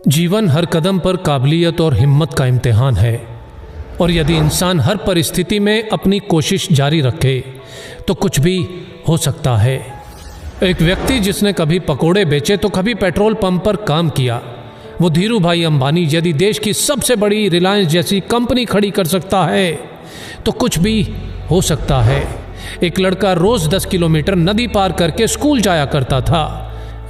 जीवन हर कदम पर काबिलियत और हिम्मत का इम्तिहान है, और यदि इंसान हर परिस्थिति में अपनी कोशिश जारी रखे तो कुछ भी हो सकता है। एक व्यक्ति जिसने कभी पकोड़े बेचे तो कभी पेट्रोल पंप पर काम किया, वो धीरू भाई अंबानी यदि देश की सबसे बड़ी रिलायंस जैसी कंपनी खड़ी कर सकता है तो कुछ भी हो सकता है। एक लड़का रोज 10 किलोमीटर नदी पार करके स्कूल जाया करता था,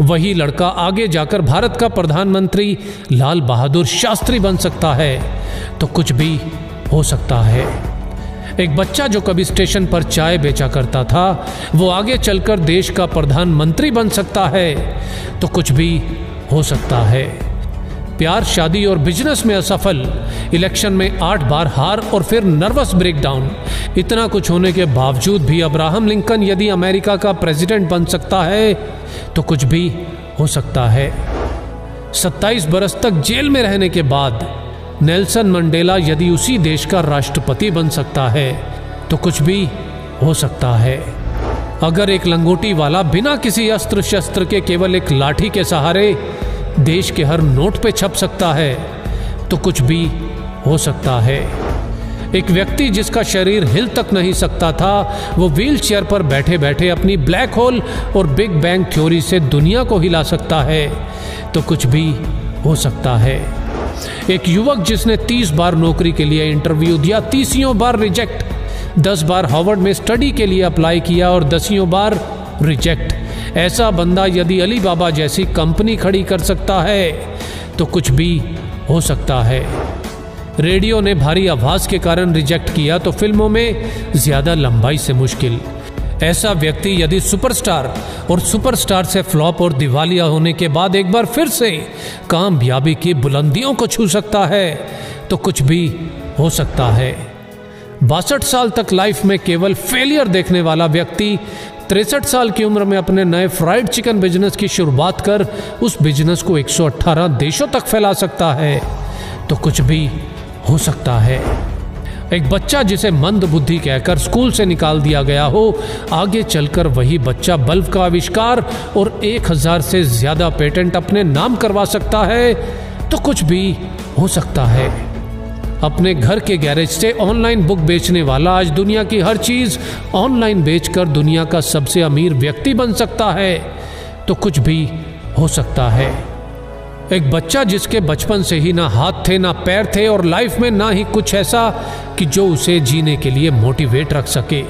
वही लड़का आगे जाकर भारत का प्रधानमंत्री लाल बहादुर शास्त्री बन सकता है तो कुछ भी हो सकता है। एक बच्चा जो कभी स्टेशन पर चाय बेचा करता था, वो आगे चलकर देश का प्रधानमंत्री बन सकता है तो कुछ भी हो सकता है। प्यार, शादी और बिजनेस में असफल, इलेक्शन में 8 बार हार और फिर नर्वस ब्रेकडाउन, इतना कुछ होने के बावजूद भी अब्राहम लिंकन यदि अमेरिका का प्रेसिडेंट बन सकता है तो कुछ भी हो सकता है। 27 बरस तक जेल में रहने के बाद नेल्सन मंडेला यदि उसी देश का राष्ट्रपति बन सकता है तो कुछ भी हो सकता है। अगर एक लंगोटी वाला बिना किसी अस्त्र शस्त्र के केवल एक लाठी के सहारे देश के हर नोट पे छप सकता है तो कुछ भी हो सकता है। एक व्यक्ति जिसका शरीर हिल तक नहीं सकता था, वो व्हील चेयर पर बैठे बैठे अपनी ब्लैक होल और बिग बैंग थ्योरी से दुनिया को हिला सकता है तो कुछ भी हो सकता है। एक युवक जिसने 30 बार नौकरी के लिए इंटरव्यू दिया, 30 बार रिजेक्ट, 10 बार हार्वर्ड में स्टडी के लिए अप्लाई किया और 10 बार रिजेक्ट, ऐसा बंदा यदि अली बाबा जैसी कंपनी खड़ी कर सकता है तो कुछ भी हो सकता है। रेडियो ने भारी आवाज के कारण रिजेक्ट किया तो फिल्मों में ज्यादा लंबाई से मुश्किल, ऐसा व्यक्ति यदि सुपरस्टार और सुपरस्टार से फ्लॉप और दिवालिया होने के बाद एक बार फिर से कामयाबी की बुलंदियों को छू सकता है तो कुछ भी हो सकता है। 62 साल तक लाइफ में केवल फेलियर देखने वाला व्यक्ति 63 साल की उम्र में अपने नए फ्राइड चिकन बिजनेस की शुरुआत कर उस बिजनेस को 118 देशों तक फैला सकता है तो कुछ भी हो सकता है। एक बच्चा जिसे मंद बुद्धि कहकर स्कूल से निकाल दिया गया हो, आगे चलकर वही बच्चा बल्ब का आविष्कार और 1000 से ज्यादा पेटेंट अपने नाम करवा सकता है तो कुछ भी हो सकता है। अपने घर के गैरेज से ऑनलाइन बुक बेचने वाला आज दुनिया की हर चीज ऑनलाइन बेचकर दुनिया का सबसे अमीर व्यक्ति बन सकता है तो कुछ भी हो सकता है। एक बच्चा जिसके बचपन से ही ना हाथ थे ना पैर थे और लाइफ में ना ही कुछ ऐसा कि जो उसे जीने के लिए मोटिवेट रख सके,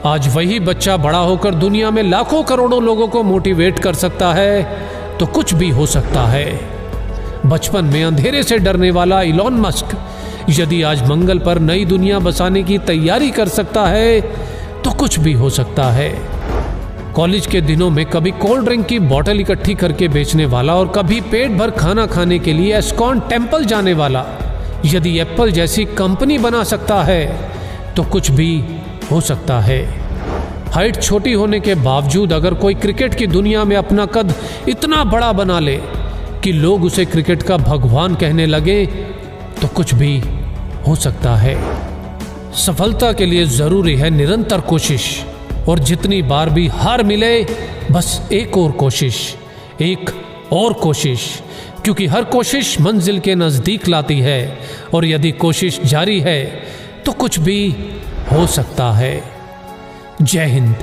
आज वही बच्चा बड़ा होकर दुनिया में लाखों करोड़ों लोगों को मोटिवेट कर सकता है तो कुछ भी हो सकता है। बचपन में अंधेरे से डरने वाला इलॉन मस्क यदि आज मंगल पर नई दुनिया बसाने की तैयारी कर सकता है तो कुछ भी हो सकता है। कॉलेज के दिनों में कभी कोल्ड ड्रिंक की बोतल इकट्ठी करके बेचने वाला और कभी पेट भर खाना खाने के लिए एस्कॉन टेम्पल जाने वाला यदि एप्पल जैसी कंपनी बना सकता है तो कुछ भी हो सकता है। हाइट छोटी होने के बावजूद अगर कोई क्रिकेट की दुनिया में अपना कद इतना बड़ा बना ले कि लोग उसे क्रिकेट का भगवान कहने लगे तो कुछ भी हो सकता है। सफलता के लिए जरूरी है निरंतर कोशिश, और जितनी बार भी हार मिले बस एक और कोशिश, एक और कोशिश, क्योंकि हर कोशिश मंजिल के नजदीक लाती है और यदि कोशिश जारी है तो कुछ भी हो सकता है। जय हिंद।